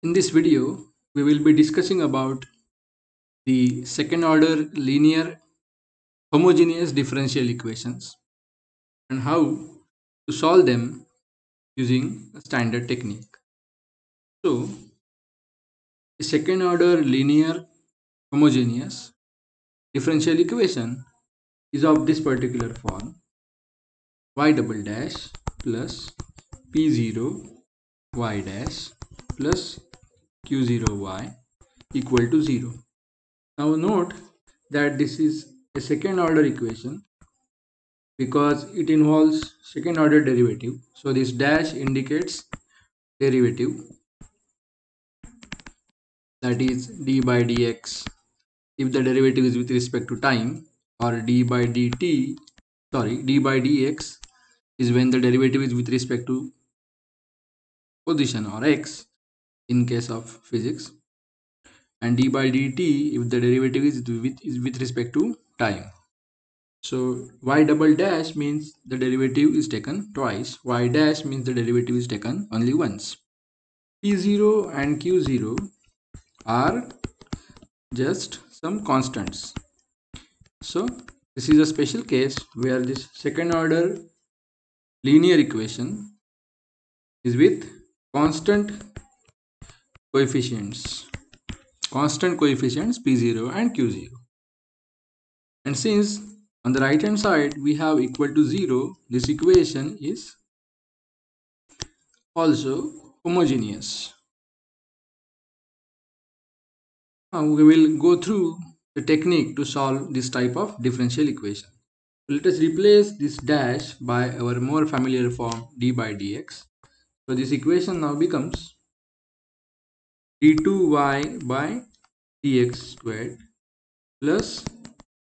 In this video, we will be discussing about the second order linear homogeneous differential equations and how to solve them using a standard technique. So, the second order linear homogeneous differential equation is of this particular form: y double dash plus p0 y dash plus q0 y equal to 0. Now note that this is a second order equation because it involves second order derivative. So this dash indicates derivative, that is d by dx if the derivative is with respect to time, or d by dt, sorry, d by dx is when the derivative is with respect to position or x in case of physics, and d by dt if the derivative is with respect to time. So y double dash means the derivative is taken twice, y dash means the derivative is taken only once. P0 and Q0 are just some constants. So this is a special case where this second order linear equation is with constant coefficients, P0 and Q0. And since on the right hand side we have equal to 0, this equation is also homogeneous. Now we will go through the technique to solve this type of differential equation. Let us replace this dash by our more familiar form d by dx. So this equation now becomes d2y by dx squared plus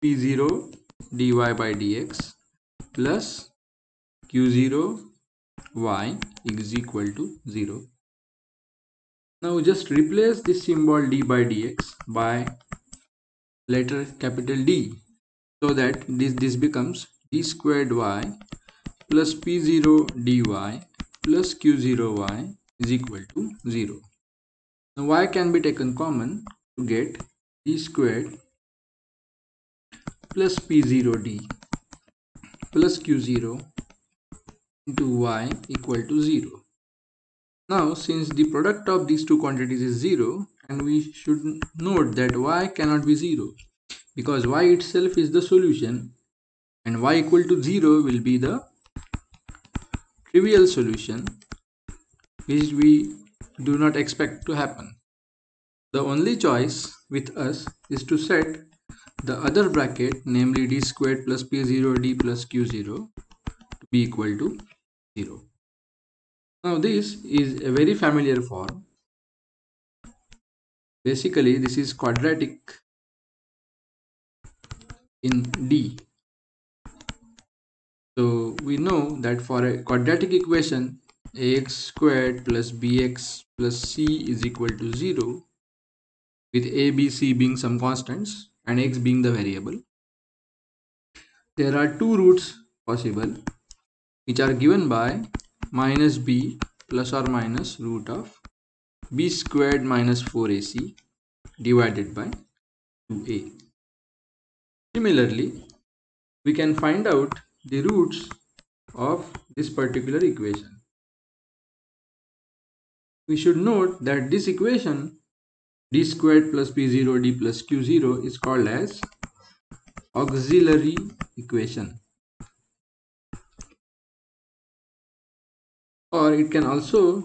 p0 dy by dx plus q0 y is equal to 0. Now just replace this symbol d by dx by letter capital D, so that this becomes d squared y plus p0 dy plus q0 y is equal to 0. Now y can be taken common to get d squared plus p0 d plus q0 into y equal to 0. Now since the product of these two quantities is 0, and we should note that y cannot be 0 because y itself is the solution, and y equal to 0 will be the trivial solution which we do not expect to happen. The only choice with us is to set the other bracket, namely d squared plus p0 d plus q0, to be equal to 0. Now this is a very familiar form. Basically this is quadratic in D. So we know that for a quadratic equation, ax squared plus bx plus c is equal to 0, with a, b, c being some constants and x being the variable. There are two roots possible, which are given by minus b plus or minus root of b squared minus 4ac divided by 2a. Similarly, we can find out the roots of this particular equation. We should note that this equation d squared plus p0 d plus q0 is called as auxiliary equation, or it can also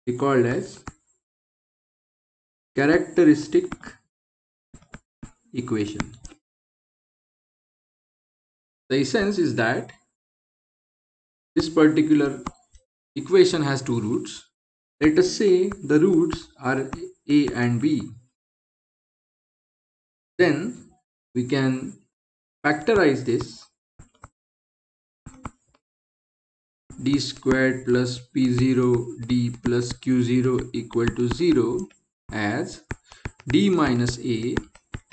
be called as characteristic equation. The essence is that this particular equation has two roots. Let us say the roots are a and b. Then we can factorize this d squared plus p0 d plus q0 equal to 0 as d minus a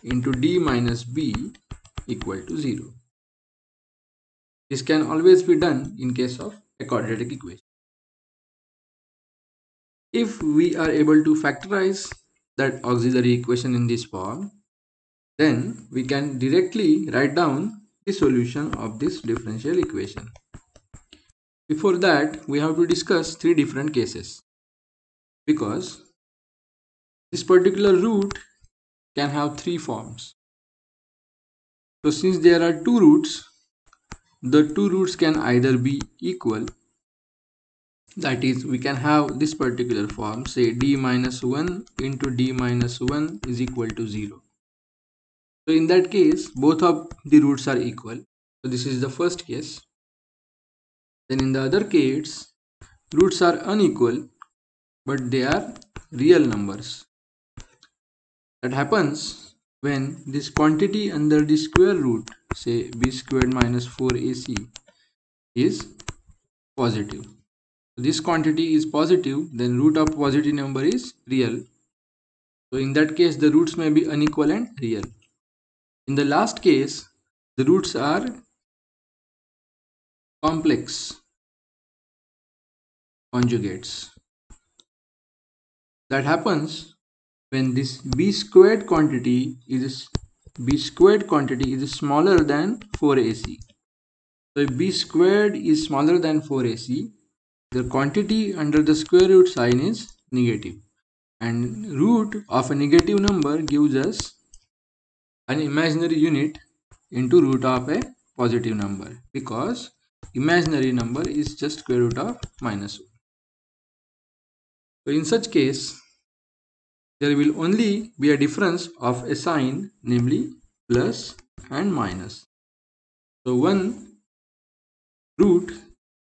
into d minus b equal to 0. This can always be done in case of a quadratic equation. If we are able to factorize that auxiliary equation in this form, then we can directly write down the solution of this differential equation. Before that, we have to discuss three different cases, because this particular root can have three forms. So since there are two roots, the two roots can either be equal, that is, we can have this particular form, say d minus 1 into d minus 1 is equal to 0. So in that case, both of the roots are equal. So this is the first case. Then in the other case, roots are unequal, but they are real numbers. That happens when this quantity under the square root, say b squared minus 4ac, is positive. This quantity is positive, then root of positive number is real. So in that case, the roots may be unequal and real. In the last case, the roots are complex conjugates. That happens when this b squared quantity is smaller than 4ac. So if b squared is smaller than 4ac, the quantity under the square root sign is negative, and root of a negative number gives us an imaginary unit into root of a positive number, because imaginary number is just square root of minus 1. So in such case, there will only be a difference of a sign, namely plus and minus. So one root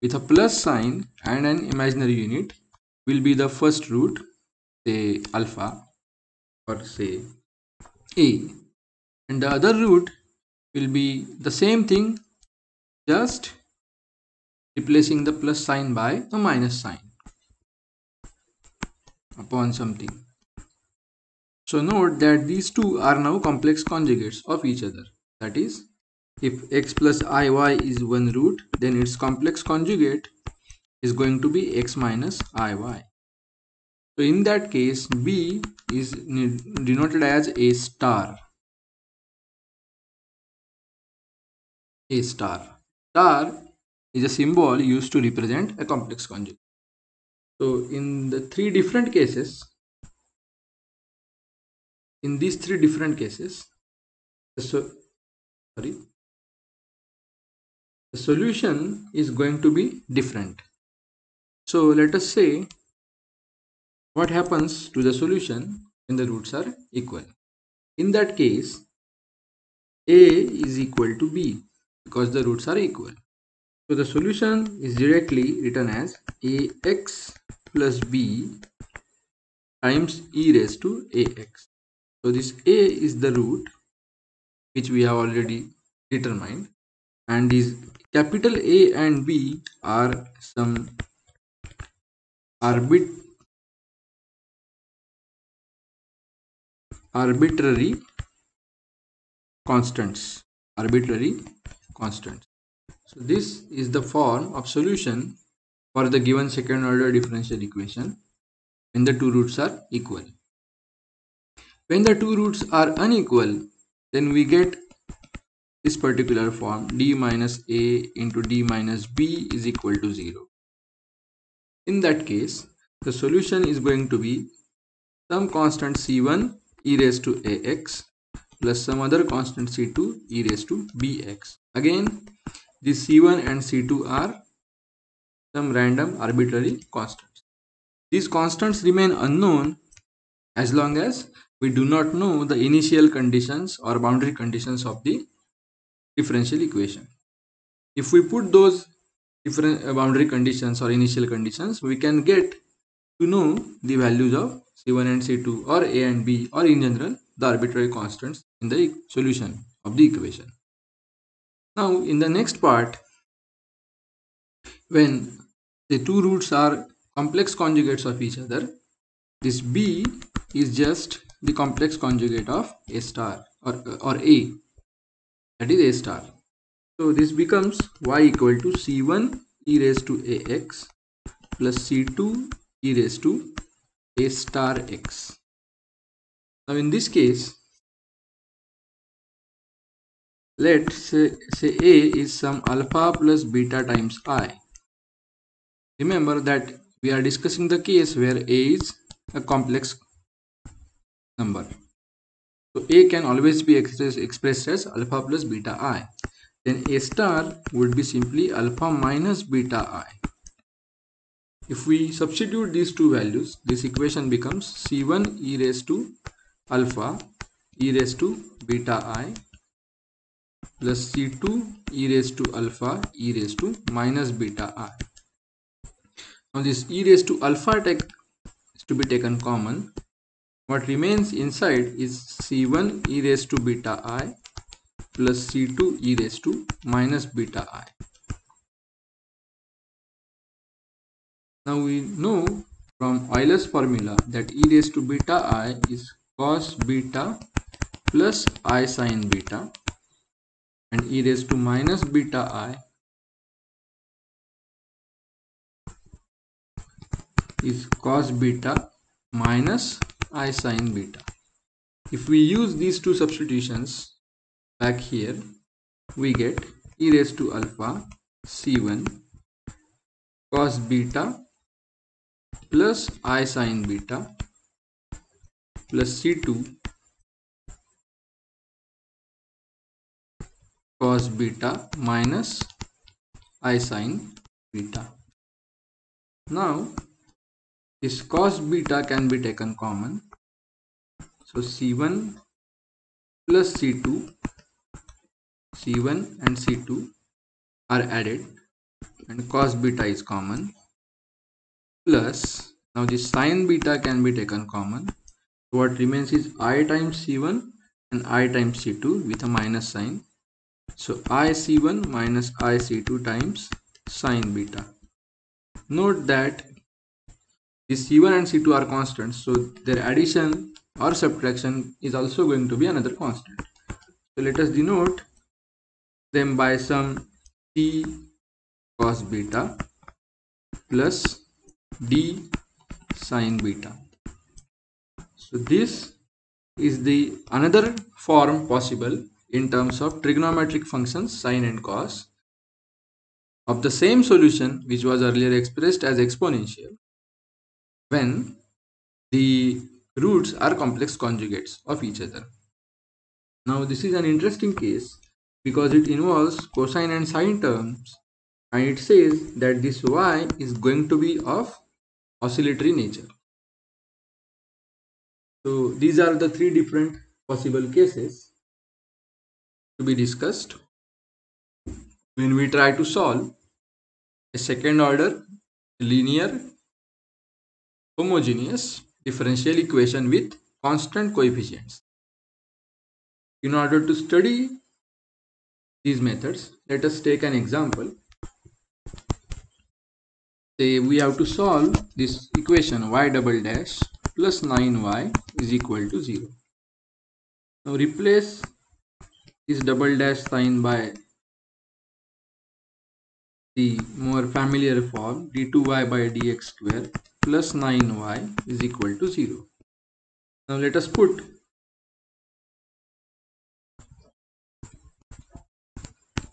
with a plus sign and an imaginary unit will be the first root, say alpha or say a, and the other root will be the same thing, just replacing the plus sign by a minus sign upon something. So note that these two are now complex conjugates of each other. That is, if x plus iy is one root, then its complex conjugate is going to be x minus iy. So in that case, b is denoted as a star. A star. Star is a symbol used to represent a complex conjugate. So in these three different cases, the solution is going to be different. So let us say what happens to the solution when the roots are equal. In that case, a is equal to b because the roots are equal. So the solution is directly written as ax plus b times e raised to ax. So this a is the root which we have already determined, and these capital A and B are some arbitrary constants. So this is the form of solution for the given second order differential equation when the two roots are equal. When the two roots are unequal, then we get this particular form, d minus a into d minus b is equal to 0. In that case, the solution is going to be some constant c1 e raised to ax plus some other constant c2 e raised to bx. Again, these c1 and c2 are some random arbitrary constants. These constants remain unknown as long as we do not know the initial conditions or boundary conditions of the differential equation. If we put those different boundary conditions or initial conditions, we can get to know the values of c1 and c2 or a and b, or in general the arbitrary constants in the solution of the equation. Now in the next part, when the two roots are complex conjugates of each other, this b is just the complex conjugate of a star or a, that is a star. So this becomes y equal to c1 e raised to ax plus c2 e raised to A star x. Now in this case, let's say A is some alpha plus beta times I. Remember that we are discussing the case where A is a complex number. So A can always be expressed as alpha plus beta I. Then A star would be simply alpha minus beta I. If we substitute these two values, this equation becomes C1 e raised to alpha e raised to beta I plus C2 e raised to alpha e raised to minus beta I. Now this e raised to alpha is to be taken common. What remains inside is C1 e raised to beta I plus C2 e raised to minus beta I. Now we know from Euler's formula that e raised to beta I is cos beta plus I sin beta, and e raised to minus beta I is cos beta minus I sin beta. If we use these two substitutions back here, we get e raised to alpha C1 cos beta plus I sin beta plus C2 cos beta minus I sin beta. Now this cos beta can be taken common. So C1 plus C2, C1 and C2 are added and cos beta is common, plus now this sin beta can be taken common. What remains is I times C1 and I times C2 with a minus sign. So I C1 minus I C2 times sin beta. Note that these C1 and C2 are constants, so their addition or subtraction is also going to be another constant. So let us denote them by some C cos beta plus D sin beta. So this is the another form possible in terms of trigonometric functions sin and cos of the same solution which was earlier expressed as exponential when the roots are complex conjugates of each other. Now this is an interesting case because it involves cosine and sine terms, and it says that this y is going to be of oscillatory nature. So these are the three different possible cases to be discussed when we try to solve a second order linear homogeneous differential equation with constant coefficients. In order to study these methods, let us take an example. Say we have to solve this equation y double dash plus 9y is equal to 0. Now replace this double dash sign by the more familiar form d2y by dx square plus 9y is equal to 0. Now let us put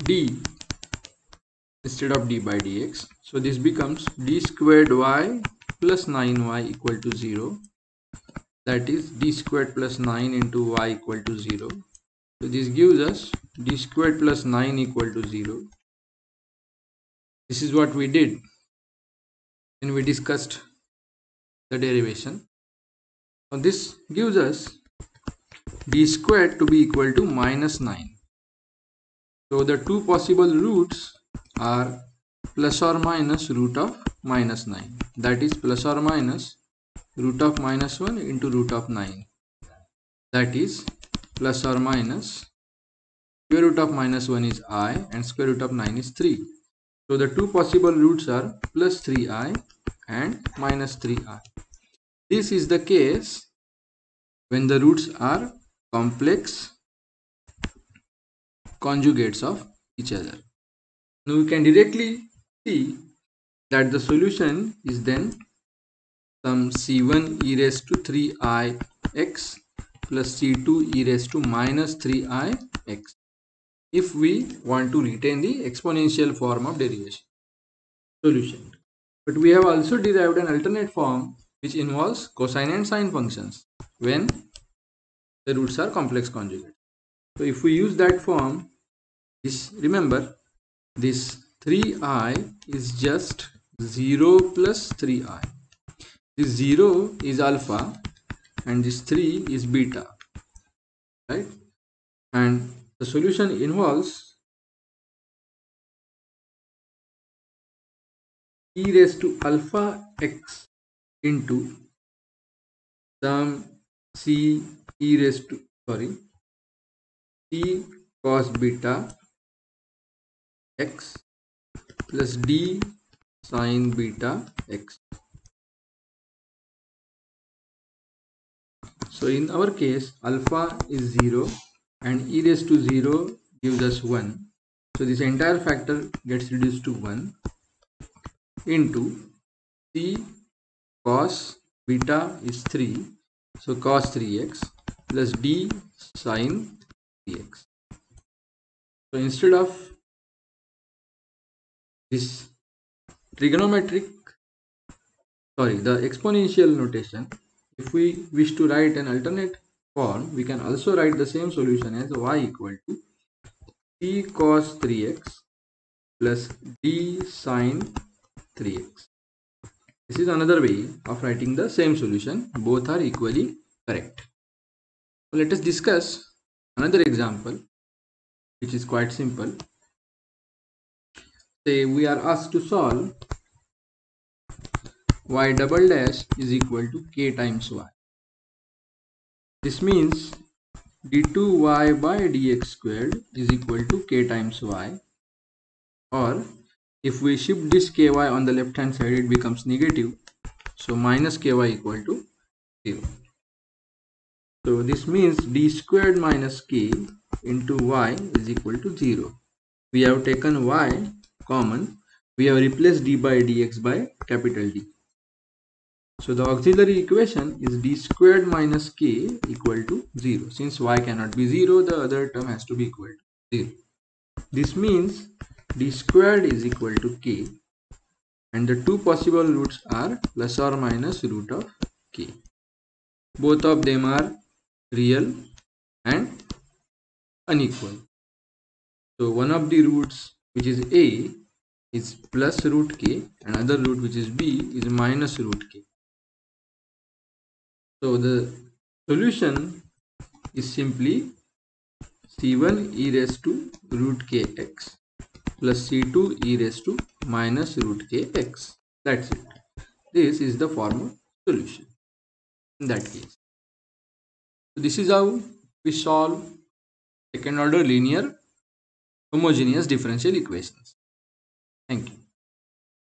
d instead of d by dx. So this becomes d squared y plus 9y equal to 0. That is d squared plus 9 into y equal to 0. So this gives us d squared plus 9 equal to 0. This is what we did when we discussed the derivation. Now this gives us d squared to be equal to minus 9. So the two possible roots are plus or minus root of minus 9. That is plus or minus root of minus 1 into root of 9. That is plus or minus square root of minus 1 is I and square root of 9 is 3. So the two possible roots are plus 3i and minus 3i. This is the case when the roots are complex conjugates of each other. Now we can directly see that the solution is then some c1 e raised to 3ix plus c2 e raised to minus 3ix if we want to retain the exponential form of derivation solution. But we have also derived an alternate form which involves cosine and sine functions when the roots are complex conjugate. So if we use that form, remember this 3I is just 0 plus 3I. This 0 is alpha and this 3 is beta, right? And the solution involves e raised to alpha x into some c e raised to c cos beta x plus d sin beta x. So in our case, alpha is 0 and e raised to 0 gives us 1. So this entire factor gets reduced to 1 into c cos beta is 3. So cos 3x plus d sin 3x. So instead of this trigonometric, the exponential notation, if we wish to write an alternate form, we can also write the same solution as y equal to c cos 3x plus d sin 3x. This is another way of writing the same solution. Both are equally correct. So let us discuss another example which is quite simple. Say we are asked to solve y double dash is equal to k times y. This means d2y by dx squared is equal to k times y, or if we shift this ky on the left hand side it becomes negative, so minus ky equal to 0. So this means d squared minus k into y is equal to 0. We have taken y common, we have replaced d by dx by capital D. So the auxiliary equation is d squared minus k equal to 0. Since y cannot be 0, the other term has to be equal to 0. This means d squared is equal to k and the two possible roots are plus or minus root of k. Both of them are real and unequal. So one of the roots, which is a, is plus root k and another root, which is b, is minus root k. So the solution is simply c1 e raised to root kx plus c2 e raised to minus root kx. That's it. This is the formal solution in that case. So this is how we solve second order linear homogeneous differential equations. Thank you.